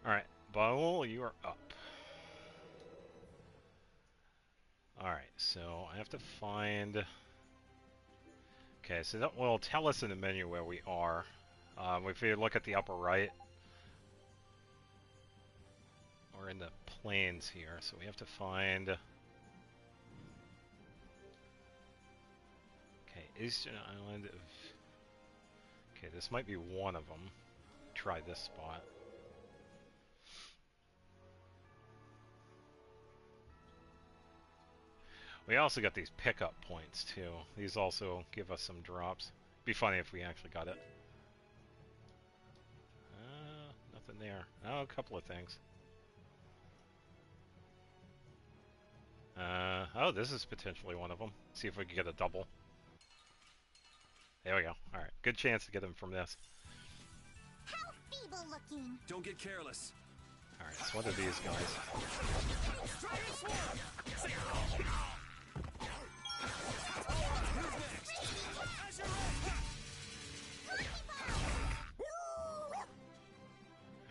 Alright, Baul, you are up. Alright, so I have to find... Okay, so that will tell us in the menu where we are. If you look at the upper right, we're in the plains here, so we have to find... Okay, Eastern Island of... Okay, this might be one of them. Try this spot. We also got these pickup points, too. These also give us some drops. Be funny if we actually got it. Nothing there. Oh, a couple of things. Oh, this is potentially one of them. See if we can get a double. There we go. Alright, good chance to get them from this. How feeble looking! Don't get careless. Alright, so what are these guys?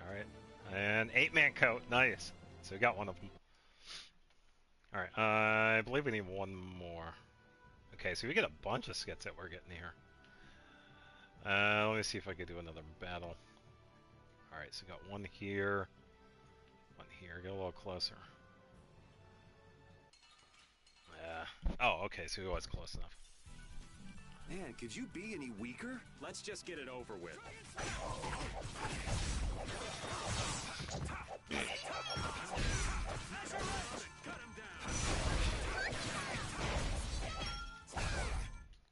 Alright, and 8-man coat. Nice. So we got one of them. Alright, I believe we need one more. Okay, so we get a bunch of skits that we're getting here. Let me see if I could do another battle. Alright, so we got one here. One here. Get a little closer. Oh, okay, so he was close enough. Man, could you be any weaker? Let's just get it over with.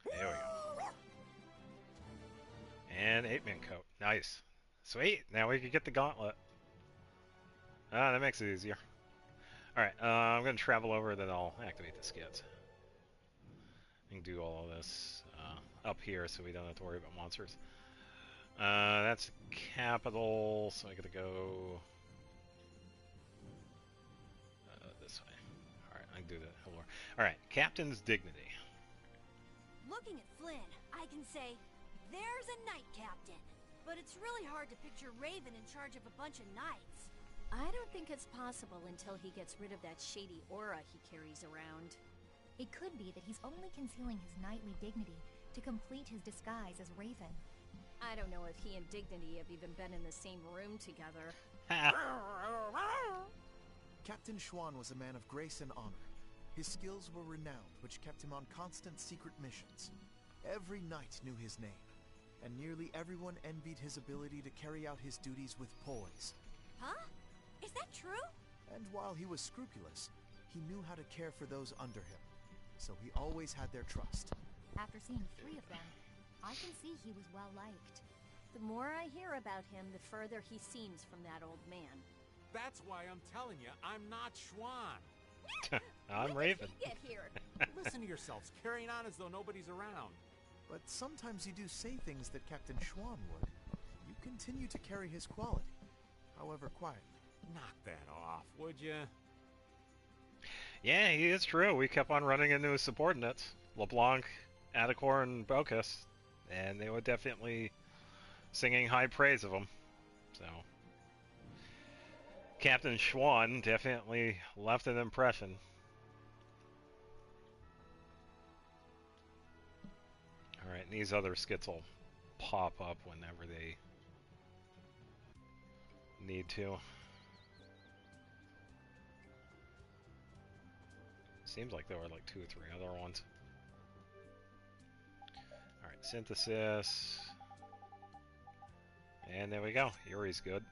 There we go. And 8-man coat. Nice. Sweet. Now we can get the gauntlet. Ah, that makes it easier. Alright, I'm going to travel over, then I'll activate the skits. I can do all of this up here so we don't have to worry about monsters. That's capital, so I gotta go this way. Alright, I can do that. Alright, Captain's Dignity. Looking at Flynn, I can say, there's a knight captain. But it's really hard to picture Raven in charge of a bunch of knights. I don't think it's possible until he gets rid of that shady aura he carries around. It could be that he's only concealing his knightly dignity to complete his disguise as Raven. I don't know if he and Dignity have even been in the same room together. Captain Schwan was a man of grace and honor. His skills were renowned, which kept him on constant secret missions. Every knight knew his name, and nearly everyone envied his ability to carry out his duties with poise. Huh? Is that true? And while he was scrupulous, he knew how to care for those under him, so he always had their trust. After seeing 3 of them, I can see he was well liked. The more I hear about him, the further he seems from that old man. That's why I'm telling you, I'm not Schwan. I'm Raven. Get here. Listen to yourselves, carrying on as though nobody's around. But sometimes you do say things that Captain Schwan would. You continue to carry his quality, however quietly. Knock that off, would you? Yeah, it's true. We kept on running into his subordinates. LeBlanc, Adacor, and Brocus. And they were definitely singing high praise of him. So, Captain Schwan definitely left an impression. Alright, and these other skits will pop up whenever they need to. Seems like there were like 2 or 3 other ones. Alright, synthesis. And there we go. Yuri's good.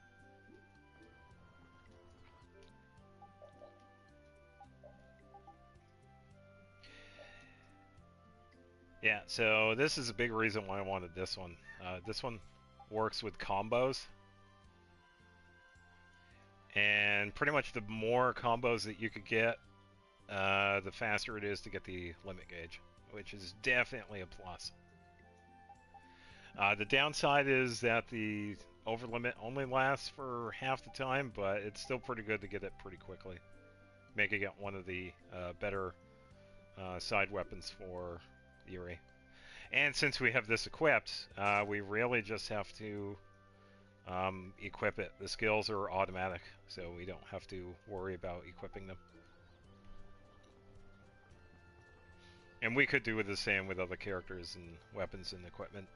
Yeah, so this is a big reason why I wanted this one. This one works with combos. And pretty much the more combos that you could get, the faster it is to get the limit gauge, which is definitely a plus. The downside is that the over limit only lasts for half the time, but it's still pretty good to get it pretty quickly, making it one of the better side weapons for Yuri. And since we have this equipped, we really just have to equip it. The skills are automatic, so we don't have to worry about equipping them. And we could do the same with other characters and weapons and equipment.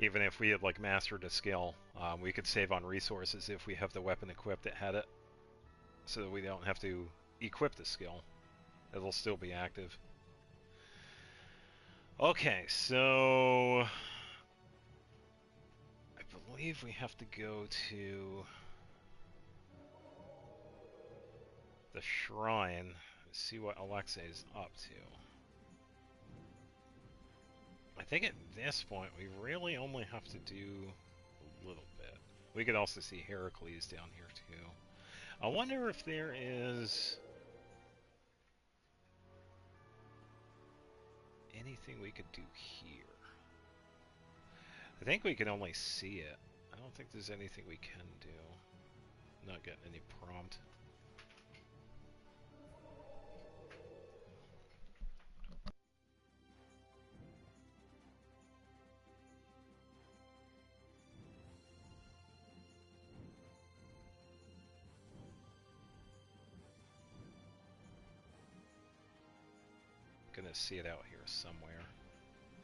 Even if we had like mastered a skill, we could save on resources if we have the weapon equipped that had it, so that we don't have to equip the skill. It'll still be active. Okay, so I believe we have to go to the shrine, see what Alexei's up to. I think at this point we really only have to do a little bit. We could also see Heracles down here too. I wonder if there is anything we could do here. I think we can only see it. I don't think there's anything we can do. Not getting any prompt. Gonna see it out here somewhere.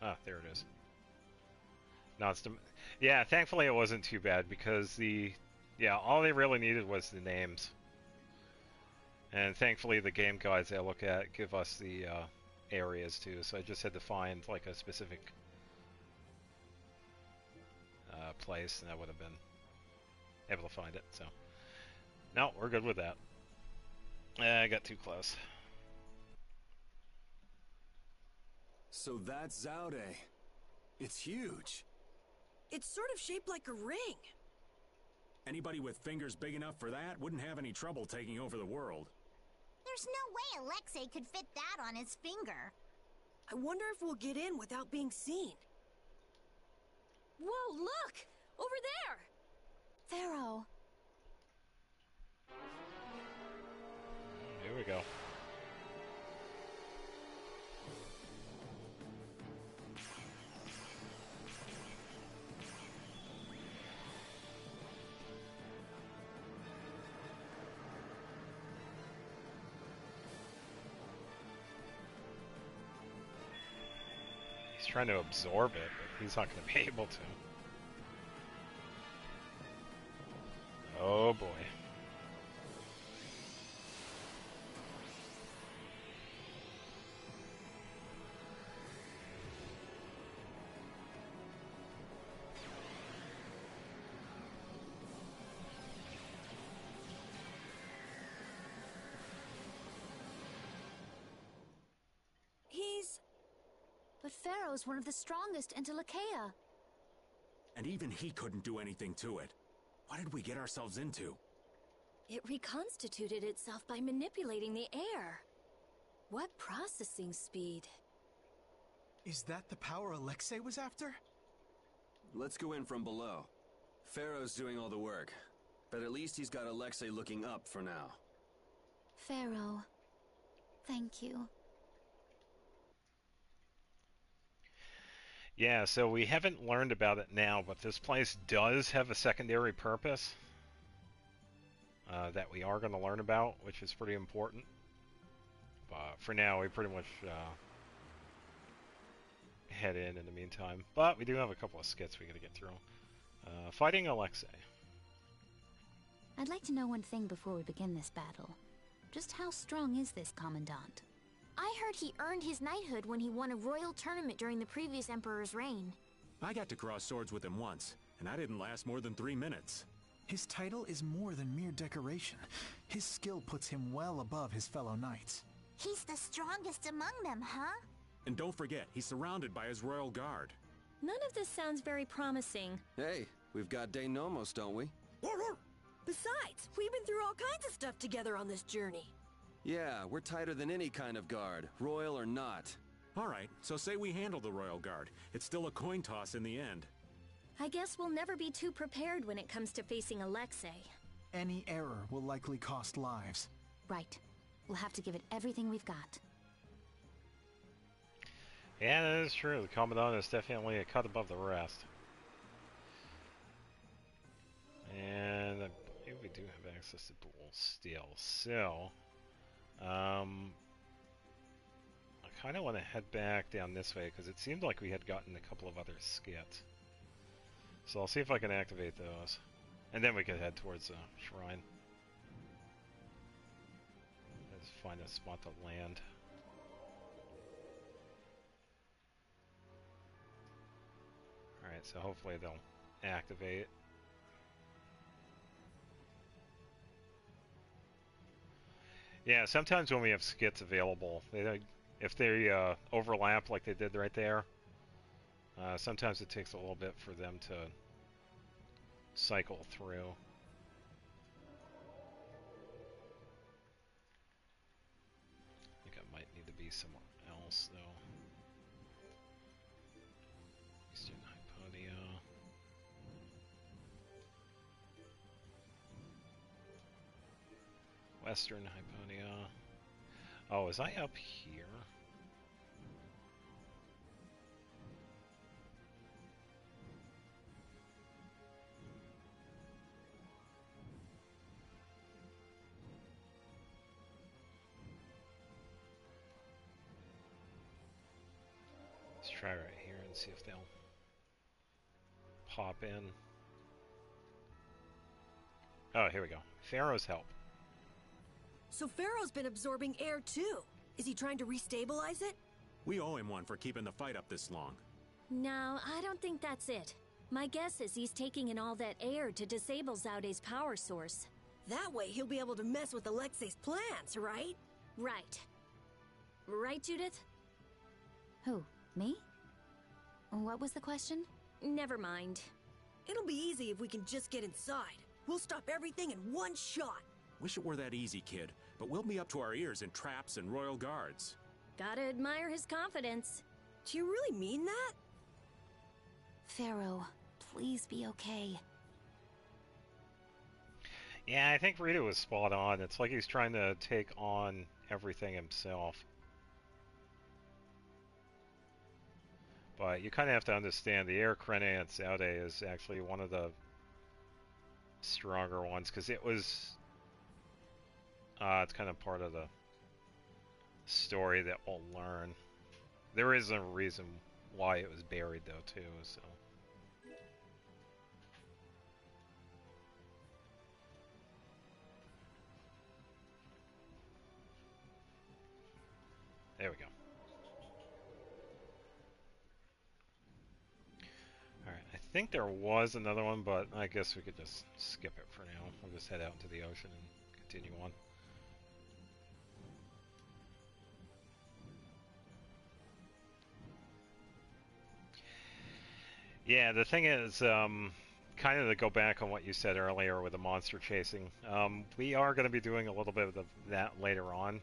Ah, there it is. No, it's yeah. Thankfully, it wasn't too bad because all they really needed was the names, and thankfully the game guides I look at give us the areas too. So I just had to find like a specific place, and I would have been able to find it. So no, we're good with that. I got too close. So that's Zaude. It's huge. It's sort of shaped like a ring. Anybody with fingers big enough for that wouldn't have any trouble taking over the world. There's no way Alexei could fit that on his finger. I wonder if we'll get in without being seen. Whoa, look! Over there! Pharaoh. Here we go. He's trying to absorb it, but he's not going to be able to. Oh boy. But Pharaoh's one of the strongest in Telekea. And even he couldn't do anything to it. What did we get ourselves into? It reconstituted itself by manipulating the air. What processing speed. Is that the power Alexei was after? Let's go in from below. Pharaoh's doing all the work, but at least he's got Alexei looking up for now. Pharaoh. Thank you. Yeah, so we haven't learned about it now, but this place does have a secondary purpose that we are going to learn about, which is pretty important. But for now, we pretty much head in the meantime. But we do have a couple of skits we got to get through. Fighting Alexei. I'd like to know one thing before we begin this battle. Just how strong is this Commandant? I heard he earned his knighthood when he won a royal tournament during the previous emperor's reign. I got to cross swords with him once, and I didn't last more than 3 minutes. His title is more than mere decoration. His skill puts him well above his fellow knights. He's the strongest among them, huh? And don't forget, he's surrounded by his royal guard. None of this sounds very promising. Hey, we've got De Nomos, don't we? Besides, we've been through all kinds of stuff together on this journey. Yeah, we're tighter than any kind of guard, royal or not. All right, so say we handle the royal guard. It's still a coin toss in the end. I guess we'll never be too prepared when it comes to facing Alexei. Any error will likely cost lives. Right. We'll have to give it everything we've got. Yeah, that is true. The Commandant is definitely a cut above the rest. access to Bull Steel. So, I kind of want to head back down this way because it seemed like we had gotten a couple of other skits. So I'll see if I can activate those. And then we can head towards the shrine. Let's find a spot to land. Alright, so hopefully they'll activate. Yeah, sometimes when we have skits available, if they overlap like they did right there, sometimes it takes a little bit for them to cycle through. I think I might need to be somewhere else, though. Eastern Hyponia. Western Hyponia. Oh, was I up here? Let's try right here and see if they'll pop in. Oh, here we go. Pharaoh's help. So Pharaoh's been absorbing air too. Is he trying to restabilize it? We owe him one for keeping the fight up this long. No, I don't think that's it. My guess is he's taking in all that air to disable Zaude's power source. That way he'll be able to mess with Alexei's plans, right? Right. Right, Judith? Who? Me? What was the question? Never mind. It'll be easy if we can just get inside. We'll stop everything in one shot. Wish it were that easy, kid, but we'll be up to our ears in traps and royal guards. Gotta admire his confidence. Do you really mean that? Pharaoh, please be okay. Yeah, I think Rita was spot on. It's like he's trying to take on everything himself. But you kind of have to understand the Air Krene at Zaude is actually one of the stronger ones because it was it's kind of part of the story that we'll learn. There is a reason why it was buried though too, so there we go. Alright, I think there was another one, but I guess we could just skip it for now. We'll just head out into the ocean and continue on. Yeah, the thing is, kind of to go back on what you said earlier with the monster chasing, we are going to be doing a little bit of that later on.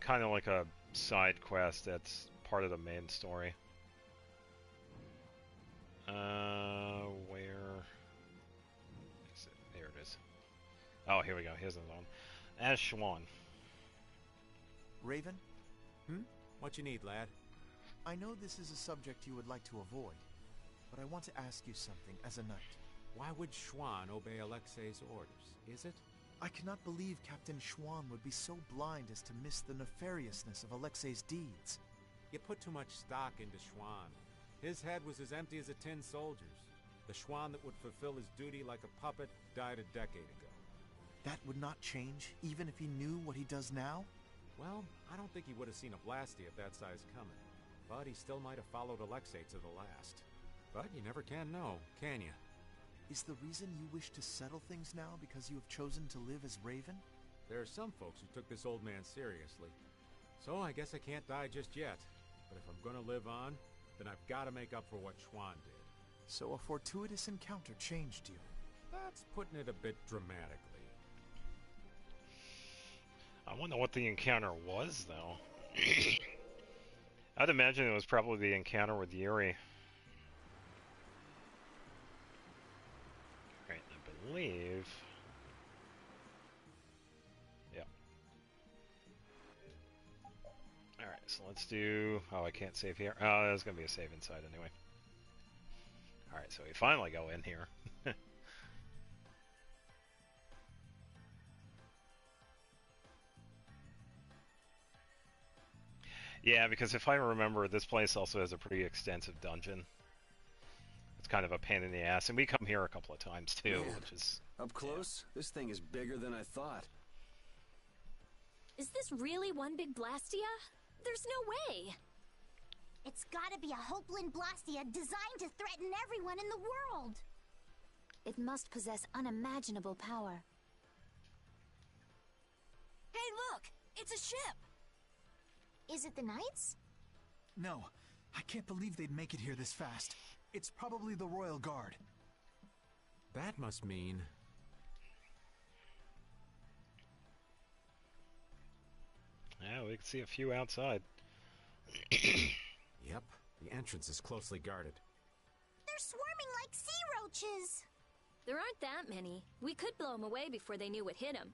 Kind of like a side quest that's part of the main story. Where is it? There it is. Oh, here we go. Here's another one. Ashwan. Raven, What you need, lad? I know this is a subject you would like to avoid, but I want to ask you something as a knight. Why would Schwann obey Alexei's orders? Is it? I cannot believe Captain Schwann would be so blind as to miss the nefariousness of Alexei's deeds. You put too much stock into Schwann. His head was as empty as a tin soldier's. The Schwann that would fulfill his duty like a puppet died a decade ago. That would not change, even if he knew what he does now? Well, I don't think he would have seen a Blasty of that size coming. But he still might have followed Alexei to the last. But you never can know, can you? Is the reason you wish to settle things now because you have chosen to live as Raven? There are some folks who took this old man seriously. So I guess I can't die just yet. But if I'm gonna live on, then I've got to make up for what Schwann did. So a fortuitous encounter changed you. That's putting it a bit dramatically. I wonder what the encounter was, though. I'd imagine it was probably the encounter with Yuri. Right, I believe... Yeah. Alright, so let's do... Oh, I can't save here. Oh, there's going to be a save inside anyway. Alright, so we finally go in here. Yeah, because if I remember, this place also has a pretty extensive dungeon. It's kind of a pain in the ass, and we come here a couple of times too, Man, which is... up close, this thing is bigger than I thought. Is this really one big Blastia? There's no way! It's gotta be a Hopeland Blastia designed to threaten everyone in the world! It must possess unimaginable power. Hey, look! It's a ship! Is it the Knights? No, I can't believe they'd make it here this fast. It's probably the Royal Guard. That must mean... Yeah, we can see a few outside. Yep, the entrance is closely guarded. They're swarming like sea roaches! There aren't that many. We could blow them away before they knew what hit them.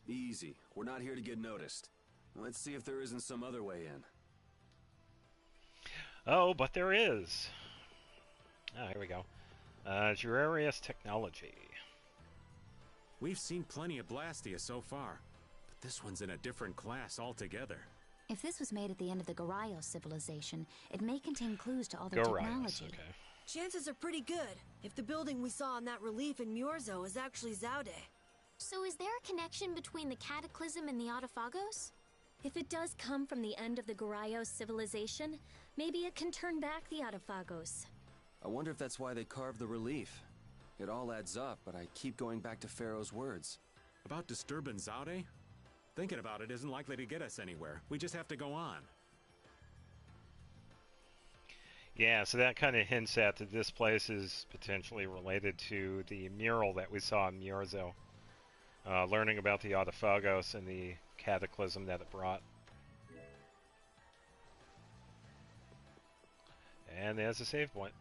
Easy. We're not here to get noticed. Let's see if there isn't some other way in. Oh, but there is. Ah, here we go. Jurarius technology. We've seen plenty of Blastia so far, but this one's in a different class altogether. If this was made at the end of the Garayos civilization, it may contain clues to all their technology. Okay. Chances are pretty good, if the building we saw in that relief in Murzo is actually Zaude. So is there a connection between the Cataclysm and the Autophagos? If it does come from the end of the Garayos civilization, maybe it can turn back the Autophagos. I wonder if that's why they carved the relief. It all adds up, but I keep going back to Pharaoh's words. About disturbing Zaude? Thinking about it isn't likely to get us anywhere. We just have to go on. Yeah, so that kind of hints at that this place is potentially related to the mural that we saw in Murzo. Learning about the Autophagos and the cataclysm that it brought. And there's a save point.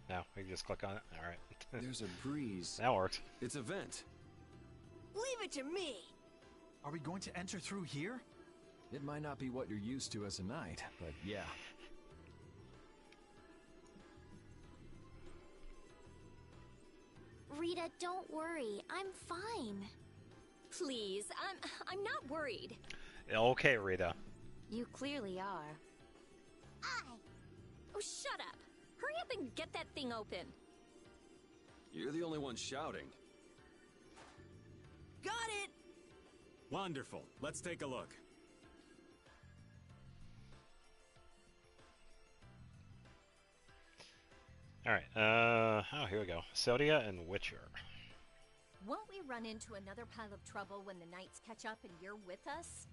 Now, we can just click on it. Alright. There's a breeze. That worked. It's a vent. Leave it to me! Are we going to enter through here? It might not be what you're used to as a knight, but yeah. Rita, don't worry. I'm fine. Please, I'm not worried. Okay, Rita. You clearly are. Oh, shut up! Hurry up and get that thing open. You're the only one shouting. Got it! Wonderful. Let's take a look. Alright, oh, here we go. Sodia and Witcher. Won't we run into another pile of trouble when the Knights catch up and you're with us?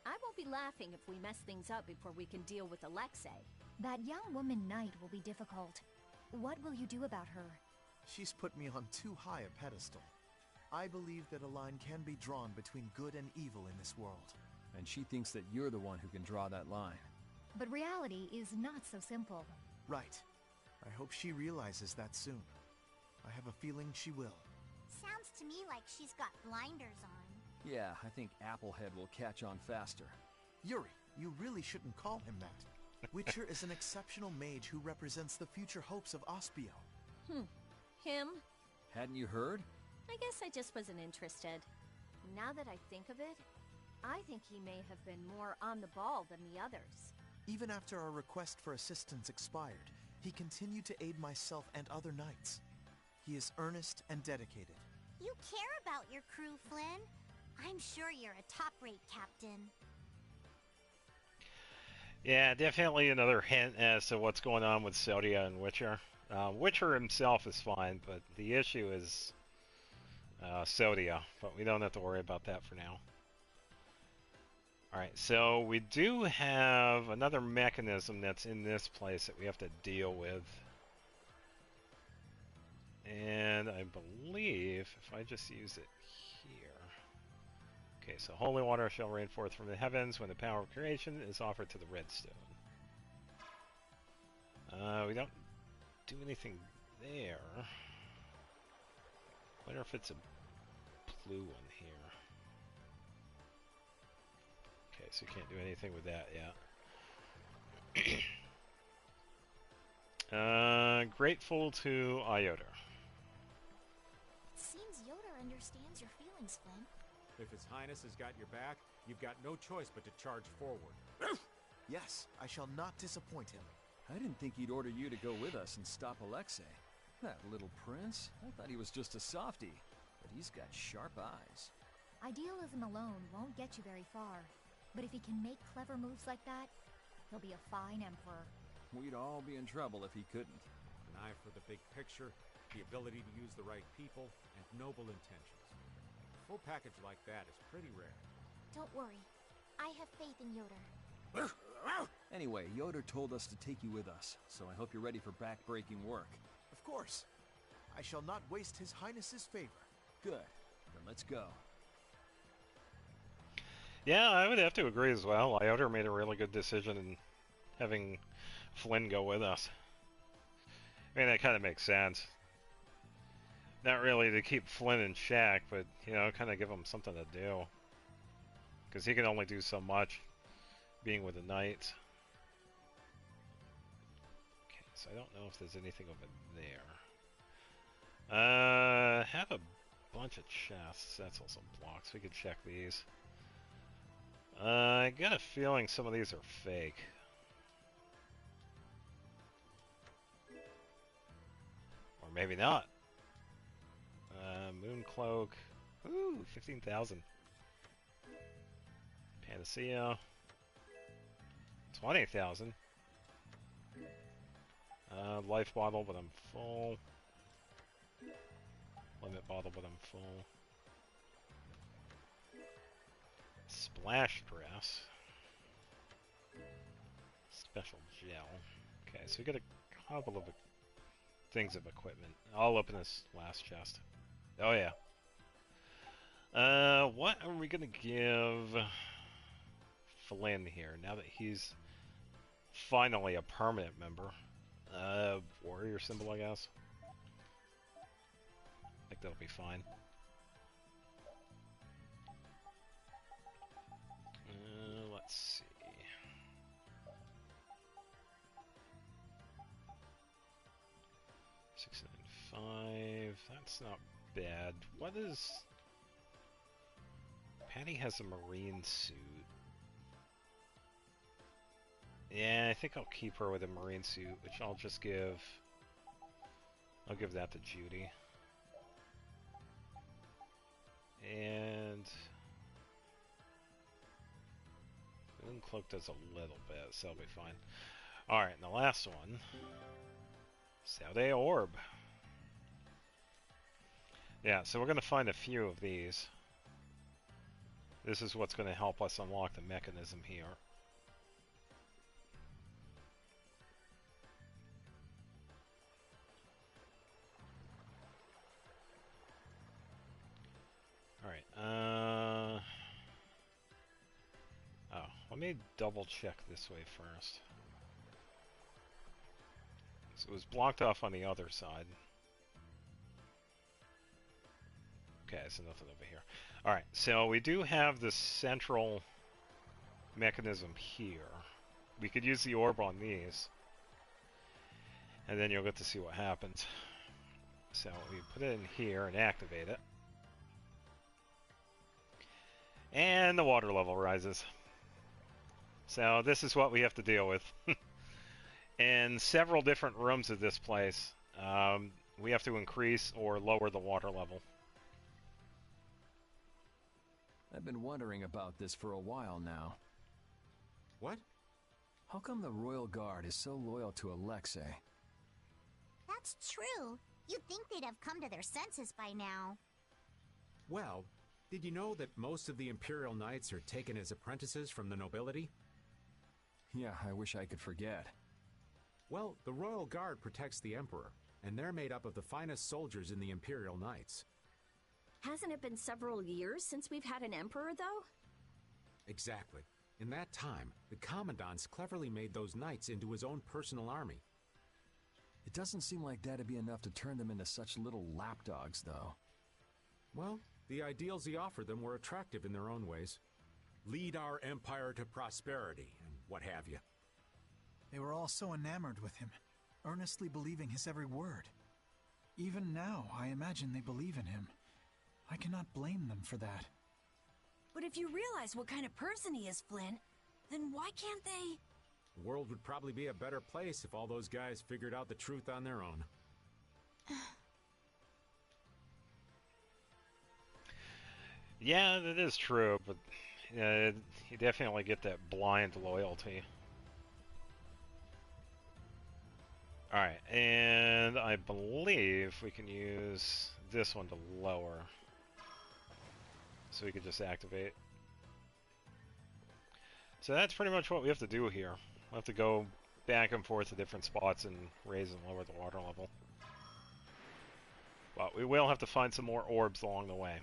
I won't be laughing if we mess things up before we can deal with Alexei. That young woman Knight will be difficult. What will you do about her? She's put me on too high a pedestal. I believe that a line can be drawn between good and evil in this world. And she thinks that you're the one who can draw that line. But reality is not so simple. Right. I hope she realizes that soon. I have a feeling she will. Sounds to me like she's got blinders on. Yeah, I think Applehead will catch on faster. Yuri, you really shouldn't call him that. Witcher is an exceptional mage who represents the future hopes of Ospio. Him? Hadn't you heard? I guess I just wasn't interested. Now that I think of it, I think he may have been more on the ball than the others. Even after our request for assistance expired, he continued to aid myself and other knights. He is earnest and dedicated. You care about your crew, Flynn. I'm sure you're a top-rate captain. Yeah, definitely another hint as to what's going on with Sodia and Witcher. Witcher himself is fine, but the issue is Sodia, but we don't have to worry about that for now. Alright, so we do have another mechanism that's in this place that we have to deal with. And I believe if I just use it here. Okay, so holy water shall rain forth from the heavens when the power of creation is offered to the redstone. We don't do anything there. Wonder if it's a blue one here. Okay, so you can't do anything with that yet. Grateful to Iota. It seems Yoda understands your feelings, Flynn. If His Highness has got your back, you've got no choice but to charge forward. Yes, I shall not disappoint him. I didn't think he'd order you to go with us and stop Alexei. That little prince, I thought he was just a softie, but he's got sharp eyes. Idealism alone won't get you very far. But if he can make clever moves like that, he'll be a fine emperor. We'd all be in trouble if he couldn't. An eye for the big picture, the ability to use the right people, and noble intentions. A full package like that is pretty rare. Don't worry. I have faith in Yoda. Anyway, Yoder told us to take you with us, so I hope you're ready for back-breaking work. Of course. I shall not waste His Highness's favor. Good. Then let's go. Yeah, I would have to agree as well. Iota made a really good decision in having Flynn go with us. I mean, that kind of makes sense. Not really to keep Flynn in check, but, you know, kind of give him something to do. Because he can only do so much being with the Knights. Okay, so I don't know if there's anything over there. Have a bunch of chests. That's also blocks. We could check these. I got a feeling some of these are fake. Or maybe not. Moon Cloak. Ooh, 15,000. Panacea. 20,000. Life bottle, but I'm full. Limit bottle, but I'm full. Splash dress. Special gel. Okay, so we got a couple of things of equipment. I'll open this last chest. Oh yeah. What are we gonna give Flynn here now that he's finally a permanent member? Warrior symbol, I guess. I think that'll be fine. Let's see. $695. That's not bad. What is... Patty has a marine suit. Yeah, I think I'll keep her with a marine suit, which I'll just give... I'll give that to Judy. And... Moon Cloak does a little bit, so that'll be fine. Alright, and the last one. Saturday Orb. Yeah, so we're going to find a few of these. This is what's going to help us unlock the mechanism here. Alright, oh, let me double check this way first. So it was blocked off on the other side. Okay, so nothing over here. Alright, so we do have the central mechanism here. We could use the orb on these. And then you'll get to see what happens. So we put it in here and activate it. And the water level rises. So this is what we have to deal with. In several different rooms of this place, we have to increase or lower the water level. I've been wondering about this for a while now. What? How come the Royal Guard is so loyal to Alexei? That's true. You'd think they'd have come to their senses by now. Well, did you know that most of the Imperial Knights are taken as apprentices from the nobility? Yeah, I wish I could forget. Well, the Royal Guard protects the Emperor, and they're made up of the finest soldiers in the Imperial Knights. Hasn't it been several years since we've had an emperor, though? Exactly. In that time, the Commandant's cleverly made those knights into his own personal army. It doesn't seem like that'd be enough to turn them into such little lapdogs, though. Well, the ideals he offered them were attractive in their own ways. Lead our empire to prosperity, and what have you. They were all so enamored with him. earnestly believing his every word. Even now, I imagine they believe in him. I cannot blame them for that. But if you realize what kind of person he is, Flynn, then why can't they... The world would probably be a better place if all those guys figured out the truth on their own. Yeah, that is true, but you definitely get that blind loyalty. Alright, and I believe we can use this one to lower. So we can just activate. So that's pretty much what we have to do here. We'll have to go back and forth to different spots and raise and lower the water level. But we will have to find some more orbs along the way.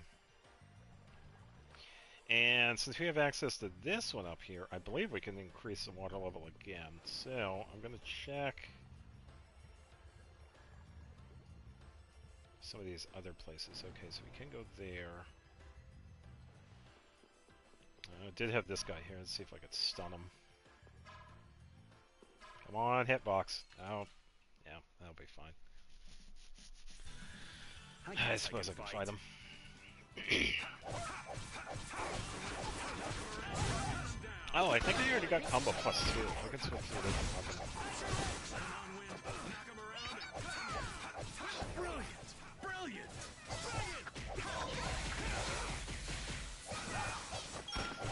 And since we have access to this one up here, I believe we can increase the water level again. So I'm going to check some of these other places. Okay, so we can go there. I did have this guy here. Let's see if I could stun him. Come on, hitbox. Oh, yeah, that'll be fine. I suppose I can fight him. Oh, I think I already got combo +2. I can switch to a different weapon. Brilliant!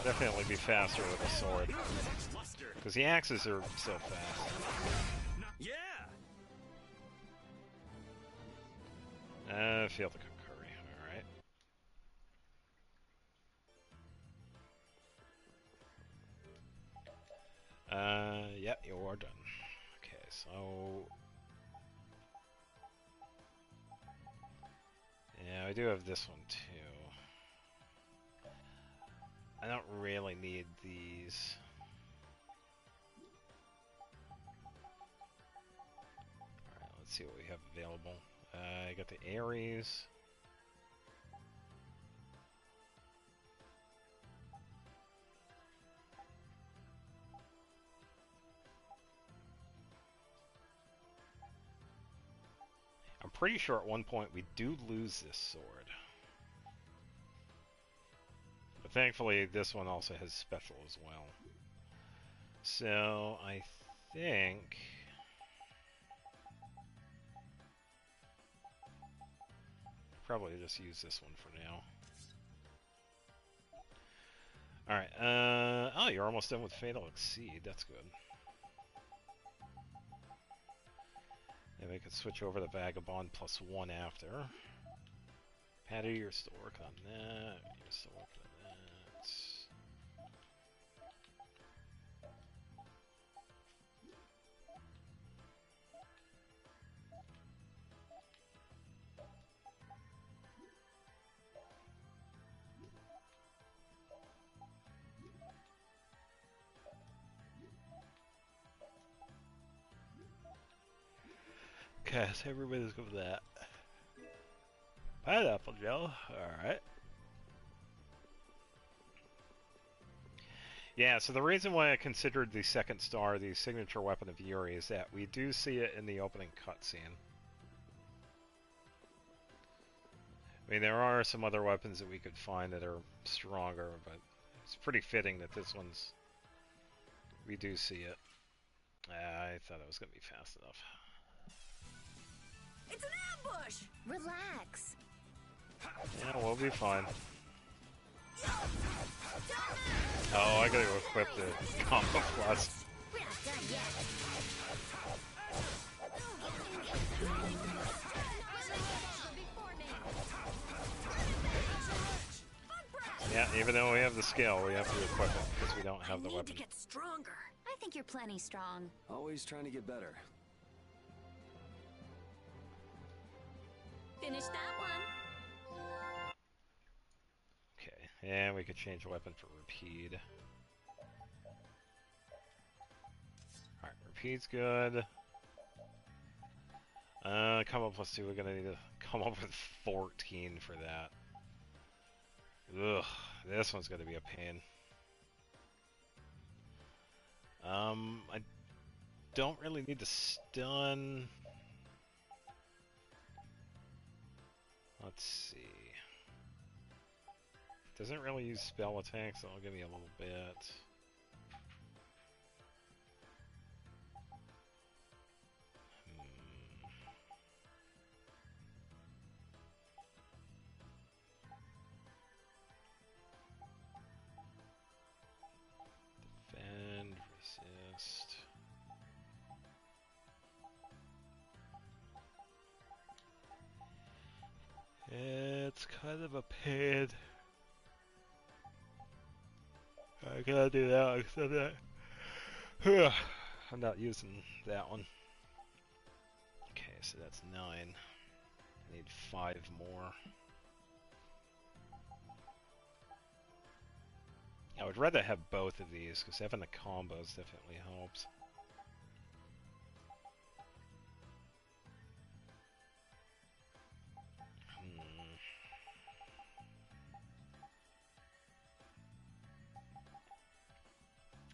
Definitely be faster with a sword. Because the axes are so fast. Yeah! Feel the Kokuri. Alright. Yeah, you're done. Okay, so... Yeah, I do have this one too. I don't really need these. Alright, let's see what we have available. I got the Ares. I'm pretty sure at one point we do lose this sword. But thankfully this one also has special as well. So I think... probably just use this one for now. Alright, oh, you're almost done with Fatal Exceed. That's good. And we could switch over to Vagabond +1 after. Patty, you're still working on that. You're still working on that. Okay, so everybody's good with that. Pineapple gel, alright. Yeah, so the reason why I considered the second star the signature weapon of Yuri is that we do see it in the opening cutscene. I mean, there are some other weapons that we could find that are stronger, but it's pretty fitting that this one's... we do see it. I thought it was going to be fast enough. It's an ambush! Relax. Yeah, we'll be fine. Oh, I gotta go equip the combo plus. We're not done yet. Yeah, even though we have the skill, we have to equip it because we don't have the weapon. I need to get stronger. I think you're plenty strong. Always trying to get better. Finish that one. Okay, and we could change the weapon for Rapide. Alright, Rapide's good. Combo +2, we're gonna need to come up with 14 for that. Ugh, this one's gonna be a pain. don't really need to stun. Let's see. Doesn't really use spell attacks, so it'll give me a little bit. Defend, resist. It's kind of a pain. I gotta do that instead of that. I'm not using that one. Okay, so that's 9. I need 5 more. I would rather have both of these, because having the combos definitely helps.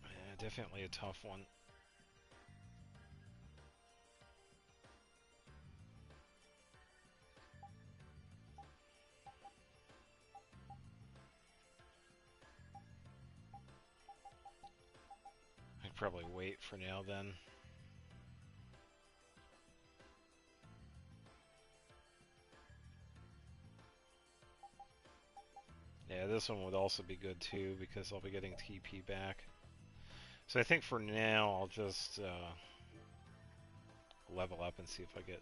Yeah, definitely a tough one. I'd probably wait for now then. Yeah, this one would also be good too, because I'll be getting TP back. So I think for now I'll just level up and see if I get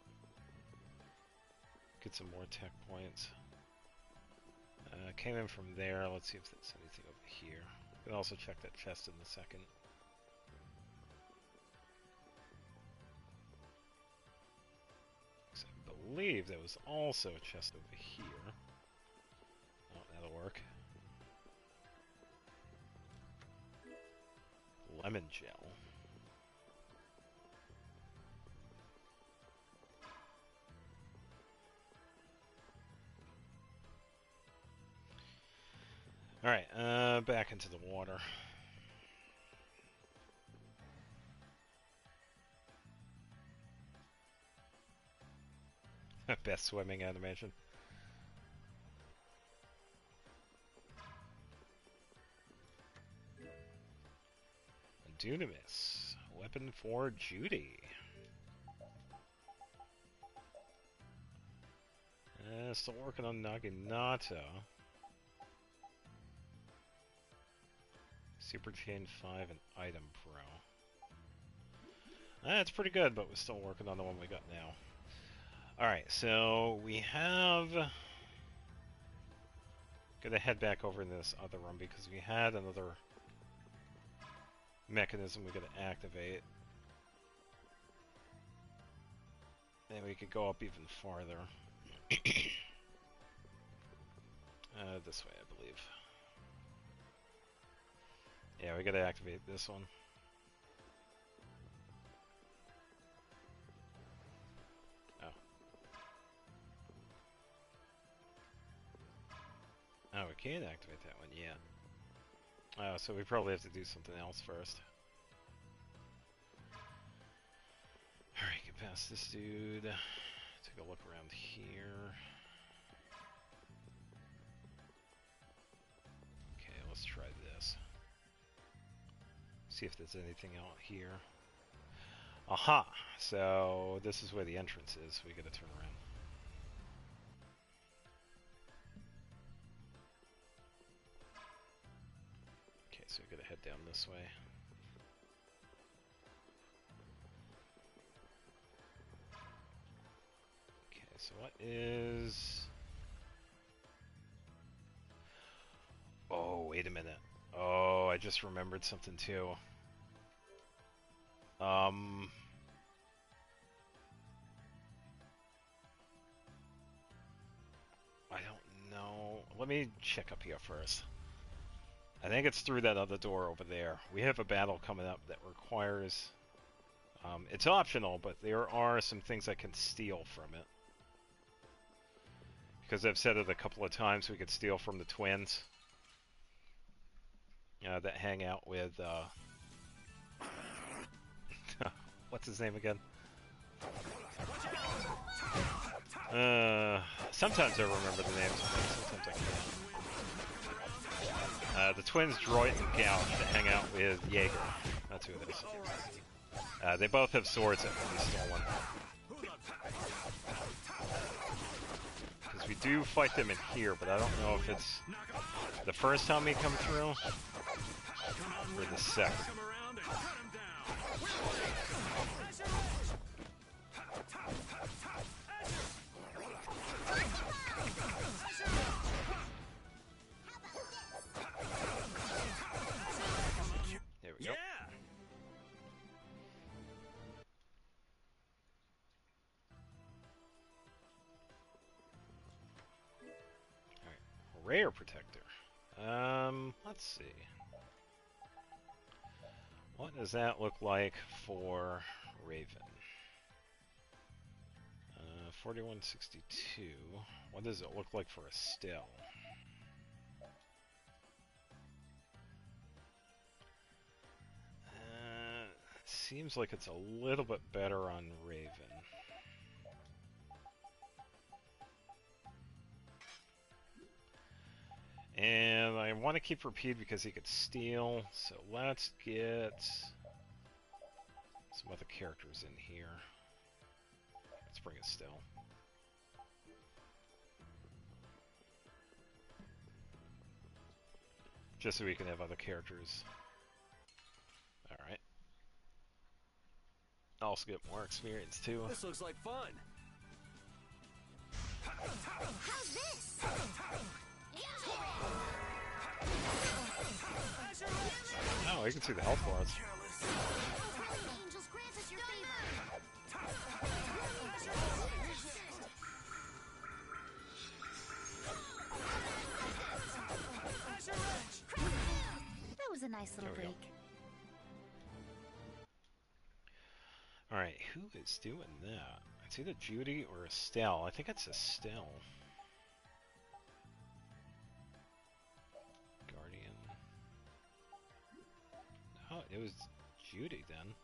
some more tech points. Came in from there. Let's see if there's anything over here. We can also check that chest in a second. I believe there was also a chest over here. Oh, that'll work. Lemon gel. Alright, back into the water. Best swimming animation. Dunamis, weapon for Judy. Still working on Naginata. Super Chain 5 and Item Pro. That's pretty good, but we're still working on the one we got now. Alright, so we have... Gonna head back over in this other room because we had another mechanism we gotta activate. And we could go up even farther. This way, I believe. Yeah, we gotta activate this one. Oh. Oh, we can't activate that one yet. Oh, so we probably have to do something else first. Alright, get past this dude. Take a look around here. Okay, let's try this. See if there's anything out here. Aha! So this is where the entrance is. We gotta turn around. Okay, so we gotta head down this way. Okay, so what is... Oh, wait a minute. Oh, I just remembered something too. I don't know. Let me check up here first. I think it's through that other door over there. We have a battle coming up that requires... it's optional, but there are some things I can steal from it. Because I've said it a couple of times, we could steal from the twins. that hang out with What's his name again? Sometimes I remember the names, sometimes I can't. The twins Droit and Gouch that hang out with Jaeger. That's who it is. They both have swords that can be stolen. Because we do fight them in here, but I don't know if it's the first time we come through or the second. There we go. Alright, rare protector. Let's see. What does that look like for Raven? 4162. What does it look like for Estelle? Seems like it's a little bit better on Raven. And I want to keep Rapide because he could steal, so let's get some other characters in here. Let's bring Estelle. Just so we can have other characters. Alright. Also get more experience too. This looks like fun. How's this? Oh, you can see the health bars. Angels, grant us your favor. That was a nice little break. Alright, who is doing that? It's either Judy or Estelle. I think it's Estelle. Guardian. Oh, it was Judy then.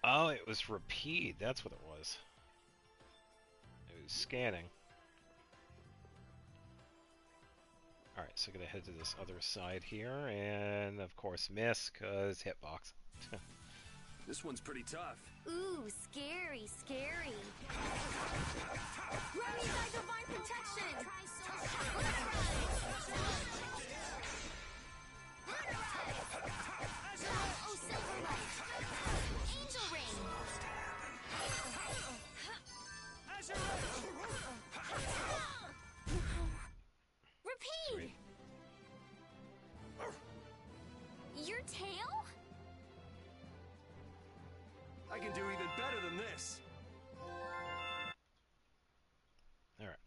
Oh, it was Rapide. That's what it was. It was scanning. Alright, so gonna head to this other side here, and of course miss, cause hitbox. This one's pretty tough. Ooh, scary, scary. Remy by divine protection! Oh, silver light. Angel ring. Repeat. Your tail? I can do even better than this. Alright.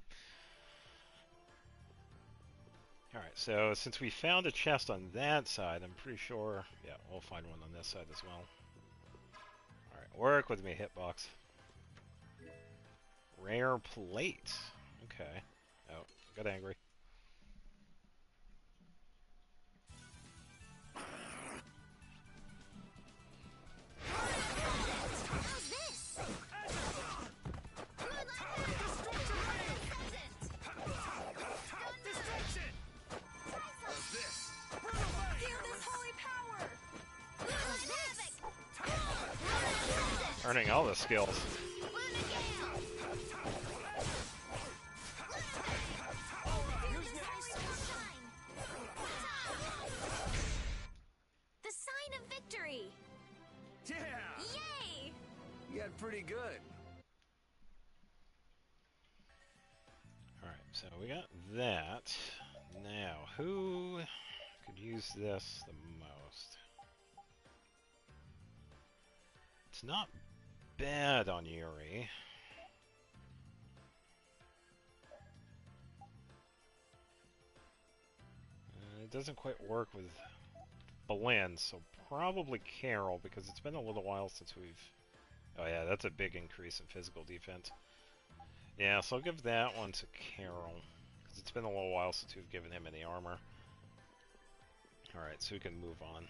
Alright, so since we found a chest on that side, I'm pretty sure, yeah, we'll find one on this side as well. Alright, work with me, hitbox. Rare plate. Okay. Oh, got angry. How's this? Feel this holy power! Earning all the skills. The sign of victory. Yeah! Yay! You got pretty good. Alright, so we got that. Now, who could use this the most? It's not bad on Yuri. It doesn't quite work with Belen, so probably Carol, because it's been a little while since we've... Oh yeah, that's a big increase in physical defense. Yeah, so I'll give that one to Carol, because it's been a little while since we've given him any armor. Alright, so we can move on.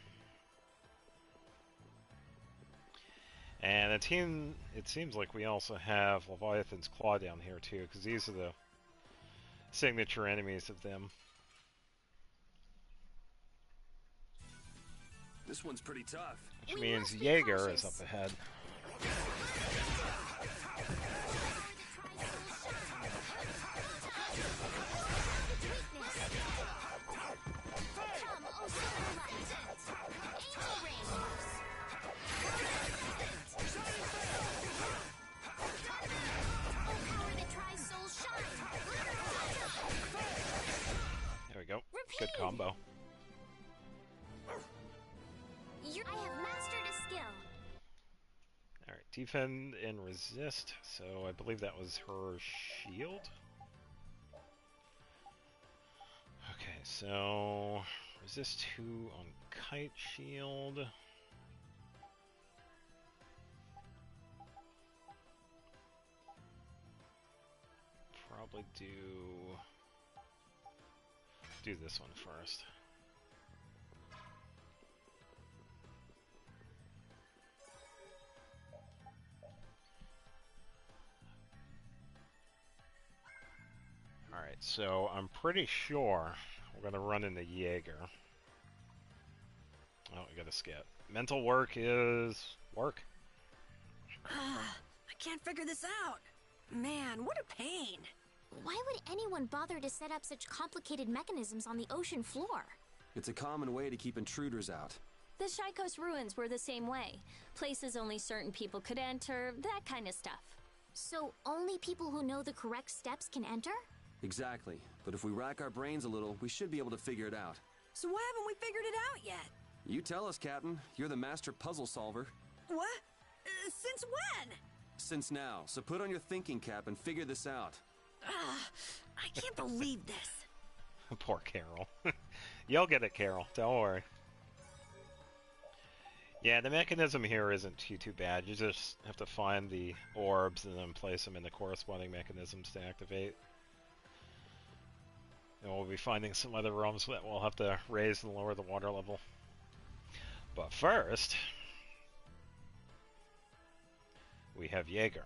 And it seems like we also have Leviathan's Claw down here too, because these are the signature enemies of them. This one's pretty tough. Which means Jaeger is up ahead. There we go. Good combo. I have mastered a skill. Alright, defend and resist. So I believe that was her shield. Okay, so resist 2 on kite shield. Probably do this one first. Alright, so I'm pretty sure we're gonna run into Jaeger. Oh, we got a skip. Mental work is work. I can't figure this out. Man, what a pain. Why would anyone bother to set up such complicated mechanisms on the ocean floor? It's a common way to keep intruders out. The Shy Coast ruins were the same way. Places only certain people could enter, that kind of stuff. So only people who know the correct steps can enter? Exactly. But if we rack our brains a little, we should be able to figure it out. So why haven't we figured it out yet? You tell us, Captain. You're the master puzzle solver. What? Since when? Since now. So put on your thinking cap and figure this out. I can't believe this. Poor Carol. You'll get it, Carol. Don't worry. Yeah, the mechanism here isn't too bad. You just have to find the orbs and then place them in the corresponding mechanisms to activate. And we'll be finding some other rooms that we'll have to raise and lower the water level. But first, we have Jaeger.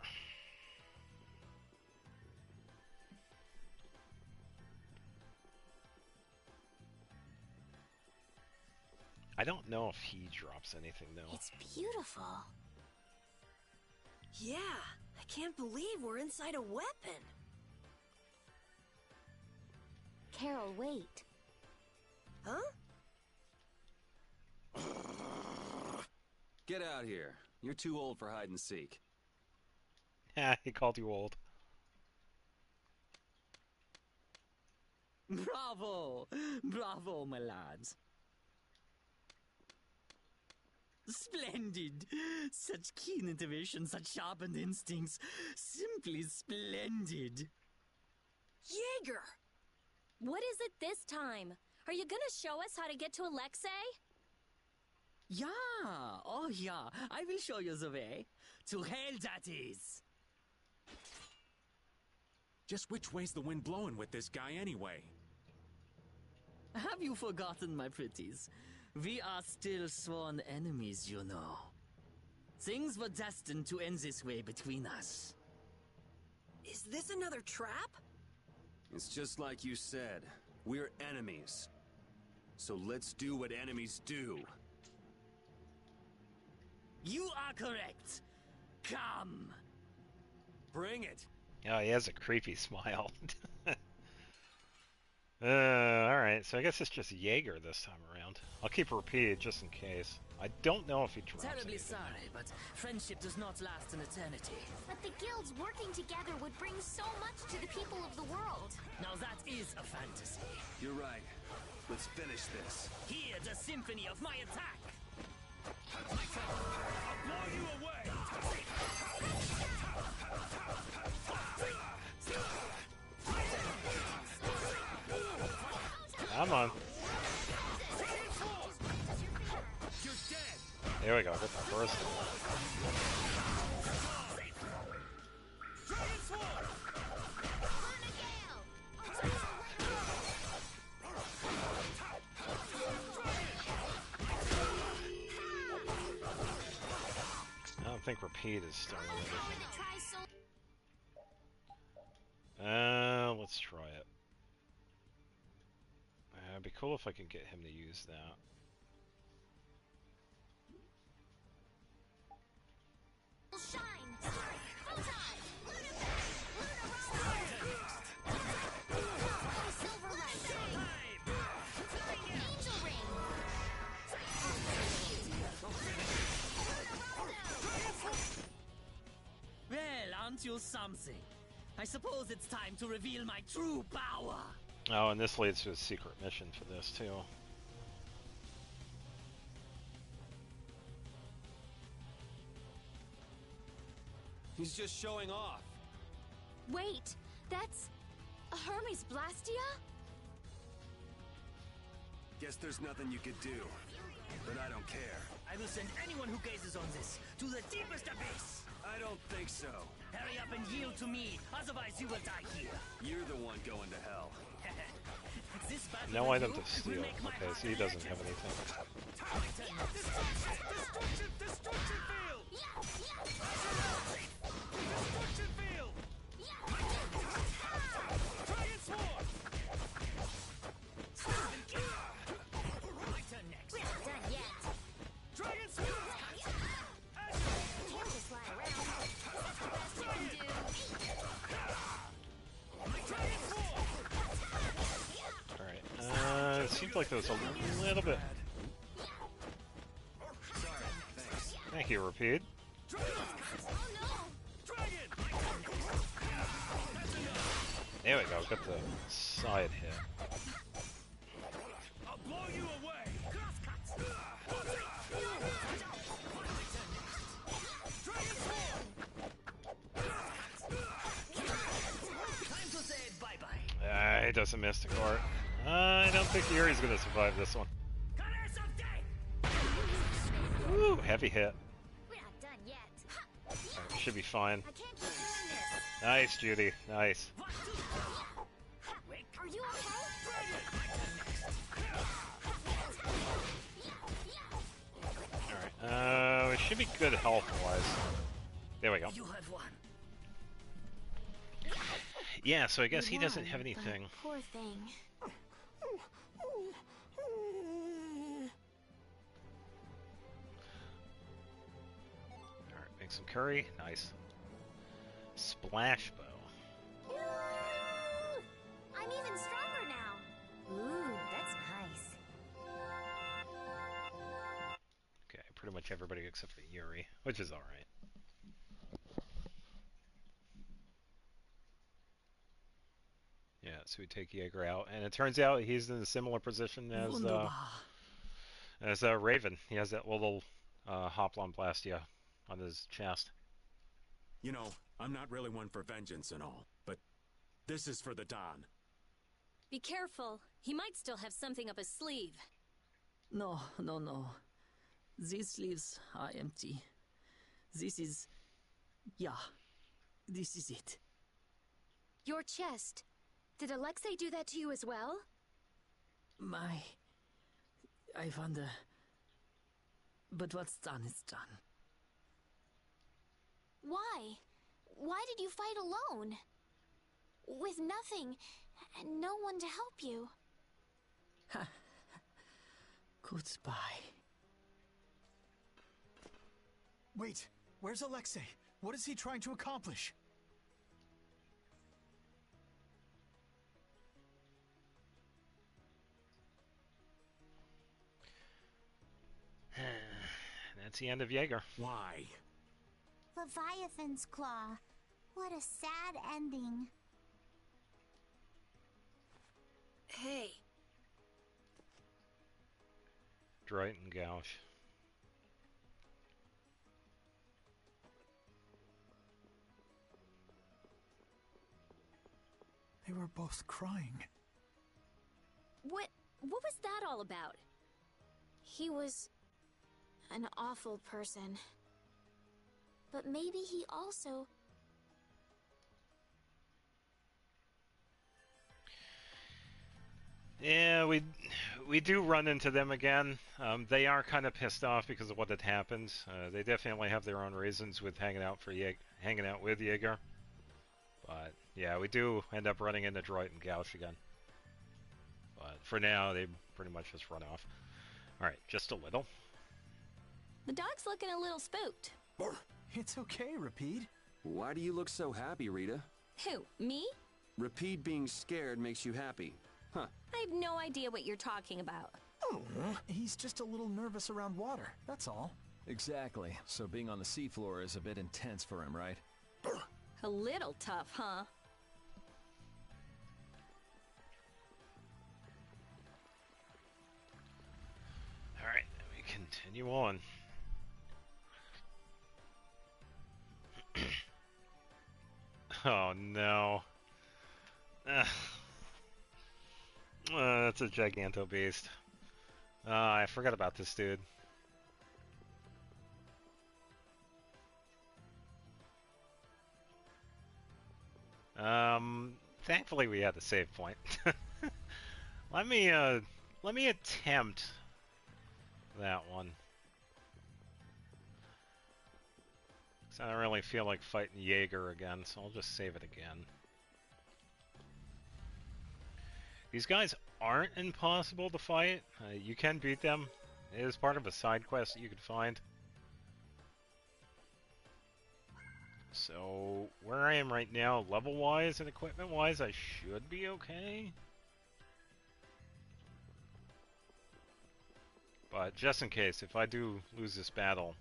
I don't know if he drops anything though. It's beautiful. Yeah, I can't believe we're inside a weapon. Carol, wait. Huh? Get out here. You're too old for hide and seek. Yeah, he called you old. Bravo! Bravo, my lads. Splendid! Such keen intuition, such sharpened instincts. Simply splendid. Jaeger! What is it this time? Are you gonna show us how to get to Alexei? Yeah, oh yeah, I will show you the way. To hell that is! Just which way's the wind blowing with this guy anyway? Have you forgotten, my pretties? We are still sworn enemies, you know. Things were destined to end this way between us. Is this another trap? It's just like you said. We're enemies. So let's do what enemies do. You are correct. Come. Bring it. Oh, he has a creepy smile. Alright, so I guess it's just Jaeger this time around. I'll keep it repeated just in case. I don't know if he drops Terribly anything. sorry, but friendship does not last an eternity. But the guilds working together would bring so much to the people of the world. Now that is a fantasy. You're right. Let's finish this. Hear the symphony of my attack! I'll blow you away! Come on. There we go, get the first one. think Repeat is still in everything. Let's try it. It'd be cool if I can get him to use that. Well, aren't you something? I suppose it's time to reveal my true power. Oh, and this leads to a secret mission for this too. He's just showing off. Wait, that's a Hermes Blastia? Guess there's nothing you could do. But I don't care. I will send anyone who gazes on this to the deepest abyss. I don't think so. Hurry up and yield to me, otherwise you will die here. You're the one going to hell. This battle No with item you to steal. will make my Okay, heart so he doesn't have electric. anything. Destruction field! Destruction field! Dragon Sword! My turn next. We're not done yet. Dragon Sword! Can't just lie around. That's the best you can do. Alright, it seems like there was a little bit. Thank you, Repeat. There we go, got the side hit. I'll blow you away! Time to say bye-bye. He doesn't miss the court. I don't think Yuri's gonna survive this one. Colors of death. Woo, heavy hit. We're not done yet. Alright, should be fine. I can't keep doing this. Nice, Judy. Nice. Are you okay? Alright, we should be good health-wise. There we go. You have won. Yeah, so I guess he doesn't Won, have but anything. Poor thing. Alright, make some curry. Nice. Splash bow. I'm even stronger now. Ooh, that's nice. Okay, pretty much everybody except for Yuri, which is alright. Yeah, so we take Jaeger out, and it turns out he's in a similar position as Raven. He has that little Hoplon Blastia on his chest. You know, I'm not really one for vengeance and all, but this is for the Don. Be careful. He might still have something up his sleeve. No. These sleeves are empty. This is... yeah. This is it. Your chest. Did Alexei do that to you as well? I wonder... But what's done is done. Why? Why did you fight alone? With nothing, and no one to help you. Goodbye. Wait, where's Alexei? What is he trying to accomplish? That's the end of Jaeger. Why? Leviathan's Claw. What a sad ending. Hey. Droit and Gouge. They were both crying. What was that all about? He was an awful person. But maybe he also... Yeah, we we do run into them again. They are kind of pissed off because of what had happened. They definitely have their own reasons with hanging out with Jaeger. But yeah, we do end up running into Droid and Gauch again. But for now, they pretty much just run off. Alright, just a little. The dog's looking a little spooked. It's okay, Rapide. Why do you look so happy, Rita? Who, me? Rapide being scared makes you happy. Huh. I have no idea what you're talking about. He's just a little nervous around water, that's all. Exactly. So being on the seafloor is a bit intense for him, right? A little tough, huh? Alright, we continue on. Oh no. That's a Giganto Beast. I forgot about this dude. Thankfully we had the save point. Let me attempt that one. 'Cause I don't really feel like fighting Jaeger again, so I'll just save it again. These guys aren't impossible to fight. You can beat them. It is part of a side quest that you could find. So, where I am right now, level-wise and equipment-wise, I should be okay. But just in case, if I do lose this battle,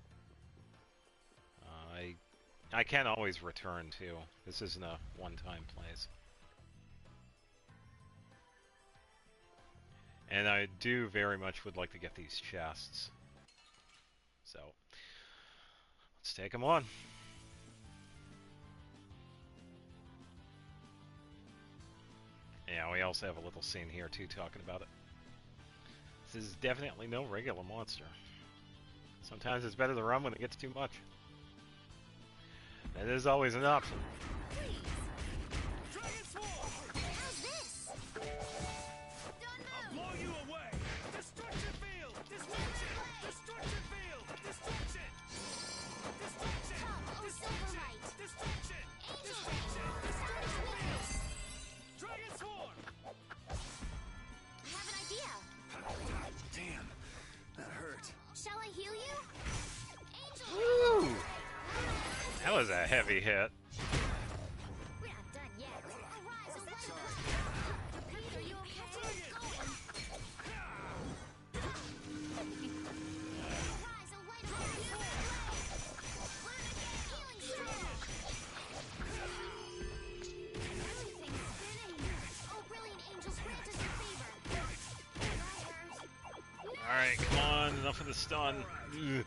I can always return too. This isn't a one-time place. And I do very much would like to get these chests. So, let's take them on. Yeah, we also have a little scene here too talking about it. This is definitely no regular monster. Sometimes it's better to run when it gets too much. That is always an option. That was a heavy hit. Alright, come on, enough of the stun. Ugh.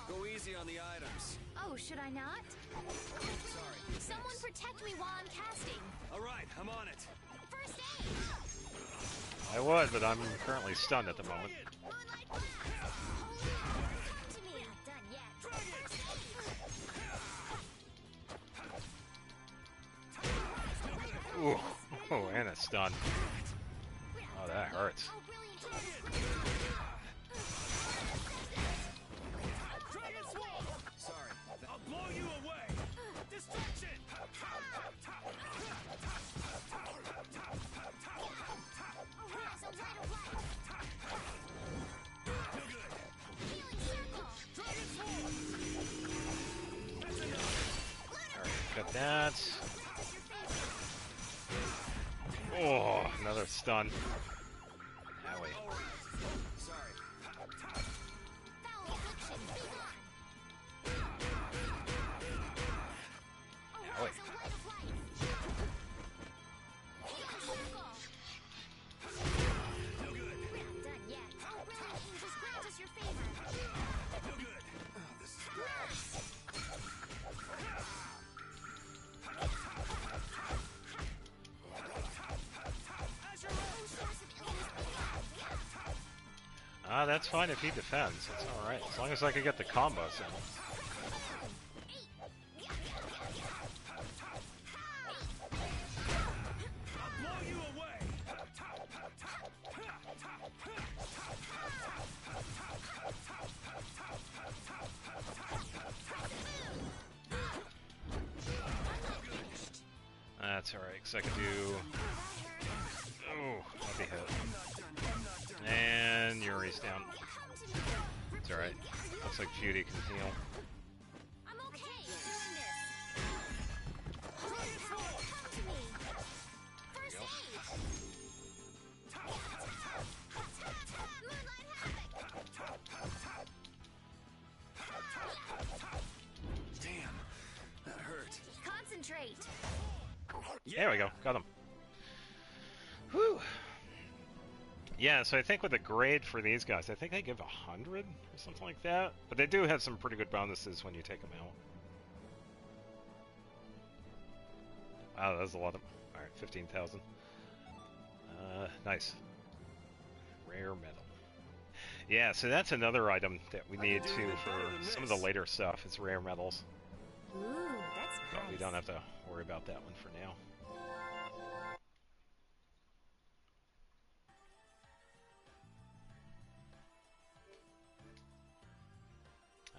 Go easy on the items. Oh, should I not? Sorry. Someone protect me while I'm casting. All right, I'm on it. First aid. I would, but I'm currently stunned at the moment. Ooh, oh, and a stun. Oh, that hurts. Sorry. I'll blow you away. Destruction. Alright, got that. Oh, another stun. Owie. Owie. That's fine if he defends. That's alright. As long as I can get the combos in. that's alright, because I can do... Oh, I'll be hit. And Yuri's down. It's alright. Looks like Judy can heal. I'm okay. Come to me. First aid. Moonlight Havoc. Damn, that hurt. Concentrate. There we go, got him. Whew. Yeah, so I think with the grade for these guys, I think they give 100 or something like that. But they do have some pretty good bonuses when you take them out. Wow, that's a lot of... Alright, 15,000. Nice. Rare metal. Yeah, so that's another item that we need to for some of the later stuff. It's rare metals. Ooh, that's But nice. we don't have to worry about that one for now.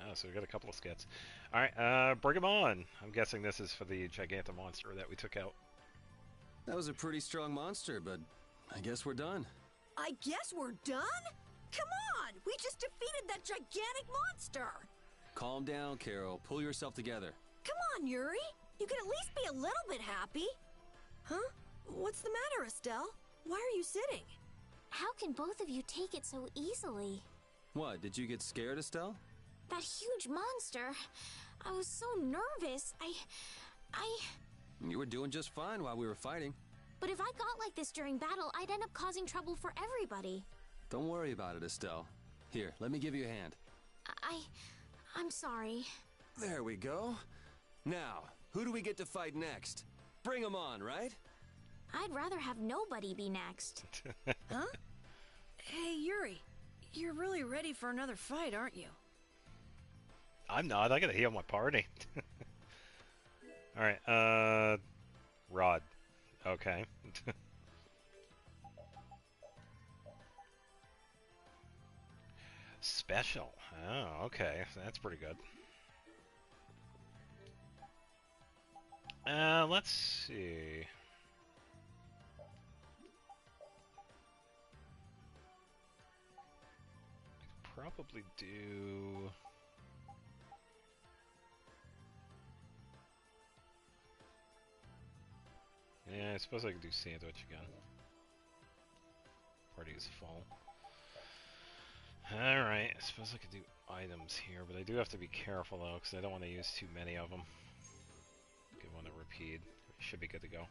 Oh, so we got a couple of skits. Alright, bring them on. I'm guessing this is for the Gigantomonster that we took out. That was a pretty strong monster, but I guess we're done. I guess we're done? Come on! We just defeated that gigantic monster! Calm down, Carol. Pull yourself together. Come on, Yuri! You can at least be a little bit happy! Huh? What's the matter, Estelle? Why are you sitting? How can both of you take it so easily? What, did you get scared, Estelle? That huge monster. I was so nervous. You were doing just fine while we were fighting. But if I got like this during battle, I'd end up causing trouble for everybody. Don't worry about it, Estelle. Here, let me give you a hand. I'm sorry. There we go. Now, who do we get to fight next? Bring 'em on, right? I'd rather have nobody be next. Huh? Hey, Yuri. You're really ready for another fight, aren't you? I'm not. I gotta heal my party. Alright, Rod. Okay. Special. Oh, okay. That's pretty good. Let's see. Probably do... Yeah, I suppose I could do sandwich again. Party is full. Alright, I suppose I could do items here, but I do have to be careful though, because I don't want to use too many of them. Give one a repeat. Should be good to go.